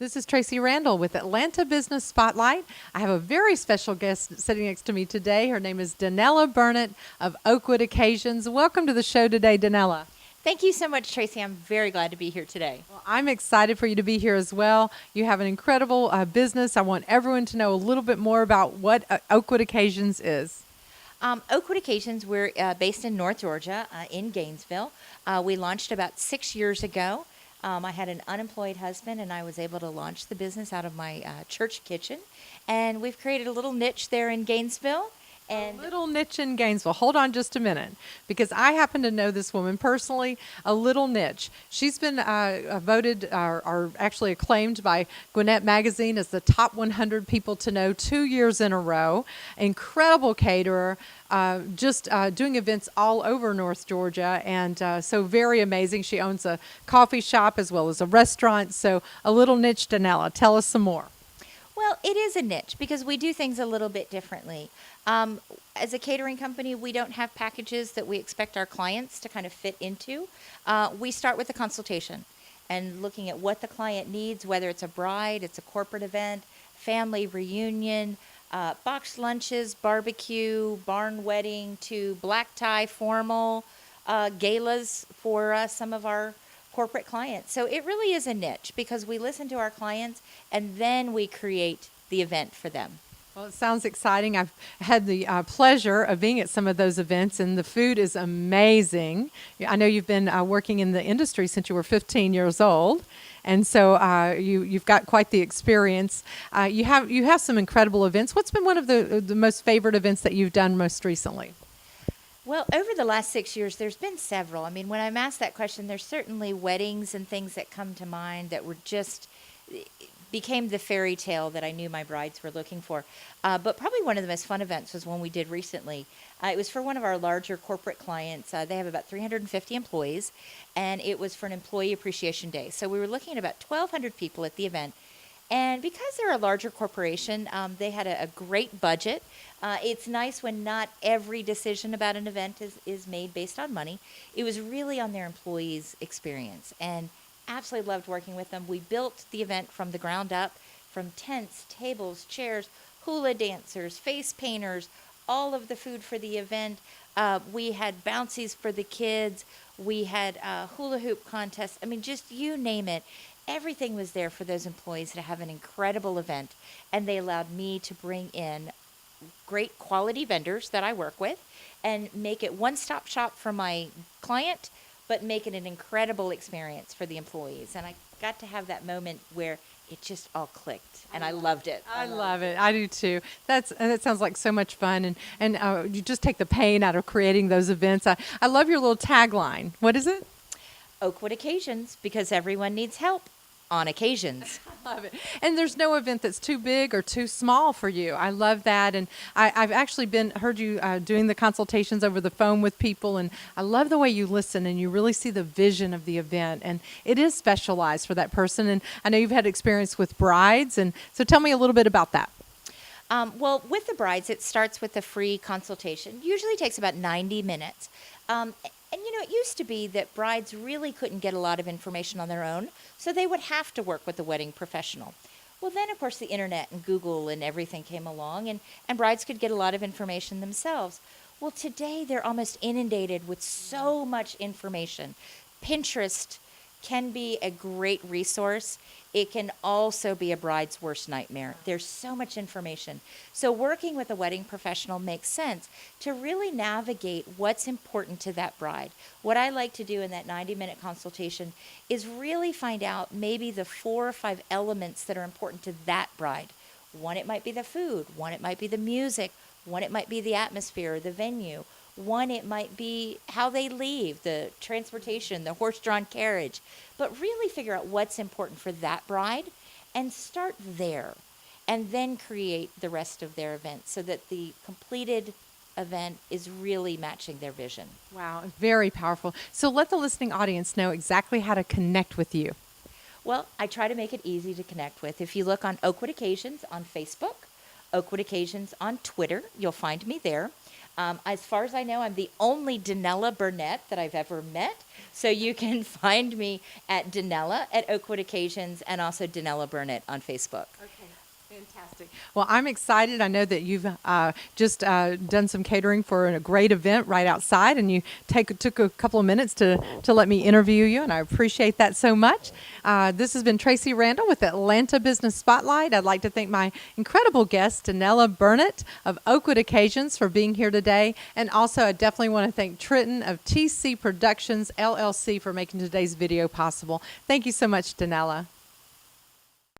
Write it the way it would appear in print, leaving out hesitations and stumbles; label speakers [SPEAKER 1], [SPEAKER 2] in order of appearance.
[SPEAKER 1] This is Tracee Randall with Atlanta Business Spotlight. I have a very special guest sitting next to me today. Her name is Dannella Burnett of Oakwood Occasions. Welcome to the show today, Dannella.
[SPEAKER 2] Thank you so much, Tracee. I'm very glad to be here today.
[SPEAKER 1] Well, I'm excited for you to be here as well. You have an incredible business. I want everyone to know a little bit more about what Oakwood Occasions is.
[SPEAKER 2] Oakwood Occasions, we're based in North Georgia, in Gainesville. We launched about 6 years ago. I had an unemployed husband, and I was able to launch the business out of my church kitchen. And we've created a little niche there in Gainesville.
[SPEAKER 1] And a little niche in Gainesville. Hold on just a minute, because I happen to know this woman personally. A little niche. She's been voted or actually acclaimed by Burnett magazine as the top 100 people to know 2 years in a row. Incredible caterer. Just doing events all over North Georgia, and so very amazing. She owns a coffee shop as well as a restaurant. So a little niche, Dannella. Tell us some more.
[SPEAKER 2] Well, it is a niche because we do things a little bit differently. As a catering company, we don't have packages that we expect our clients to kind of fit into. We start with a consultation and looking at what the client needs, whether it's a bride, it's a corporate event, family reunion, boxed lunches, barbecue, barn wedding, to black tie formal, galas for some of our corporate clients. So it really is a niche because we listen to our clients and then we create the event for them.
[SPEAKER 1] Well, it sounds exciting. I've had the pleasure of being at some of those events, and the food is amazing. I know you've been working in the industry since you were 15 years old, and so you've got quite the experience. You have some incredible events. What's been one of the most favorite events that you've done most recently?
[SPEAKER 2] Well, over the last 6 years, there's been several. I mean, when I'm asked that question, there's certainly weddings and things that come to mind that were just became the fairy tale that I knew my brides were looking for. But probably one of the most fun events was one we did recently. It was for one of our larger corporate clients. They have about 350 employees, and it was for an Employee Appreciation Day. So we were looking at about 1,200 people at the event. And because they're a larger corporation, they had a great budget. It's nice when not every decision about an event is made based on money. It was really on their employees' experience, and absolutely loved working with them. We built the event from the ground up, from tents, tables, chairs, hula dancers, face painters, all of the food for the event. We had bouncies for the kids. We had hula hoop contests. I mean, just you name it. Everything was there for those employees to have an incredible event, and they allowed me to bring in great quality vendors that I work with and make it one-stop shop for my client, but make it an incredible experience for the employees. And I got to have that moment where it just all clicked, and I loved it.
[SPEAKER 1] I love it. I do too. That sounds like so much fun, and you just take the pain out of creating those events. I love your little tagline. What is it?
[SPEAKER 2] Oakwood Occasions, because everyone needs help on occasions.
[SPEAKER 1] I love it. And there's no event that's too big or too small for you. I love that. And I've actually heard you doing the consultations over the phone with people, and I love the way you listen and you really see the vision of the event. And it is specialized for that person. And I know you've had experience with brides, and so tell me a little bit about that.
[SPEAKER 2] Well, with the brides, it starts with a free consultation. Usually takes about 90 minutes. And you know, it used to be that brides really couldn't get a lot of information on their own, so they would have to work with a wedding professional. Well, then, of course, the internet and Google and everything came along, and brides could get a lot of information themselves. Well, today they're almost inundated with so much information. Pinterest can be a great resource. It can also be a bride's worst nightmare. There's so much information. So working with a wedding professional makes sense to really navigate what's important to that bride. What I like to do in that 90-minute consultation is really find out maybe the 4 or 5 elements that are important to that bride. One, it might be the food. One, it might be the music. One, it might be the atmosphere, the venue. One, it might be how they leave, the transportation, the horse-drawn carriage. But really figure out what's important for that bride and start there. And then create the rest of their event so that the completed event is really matching their vision.
[SPEAKER 1] Wow, very powerful. So let the listening audience know exactly how to connect with you.
[SPEAKER 2] Well, I try to make it easy to connect with. If you look on Oakwood Occasions on Facebook, Oakwood Occasions on Twitter, you'll find me there. As far as I know, I'm the only Dannella Burnett that I've ever met. So you can find me at Dannella at Oakwood Occasions and also Dannella Burnett on Facebook.
[SPEAKER 1] Fantastic. Well, I'm excited. I know that you've just done some catering for a great event right outside, and you took a couple of minutes to let me interview you, and I appreciate that so much. This has been Tracee Randall with Atlanta Business Spotlight. I'd like to thank my incredible guest, Dannella Burnett of Oakwood Occasions, for being here today. And also, I definitely want to thank Trenton of TC Productions, LLC, for making today's video possible. Thank you so much, Dannella.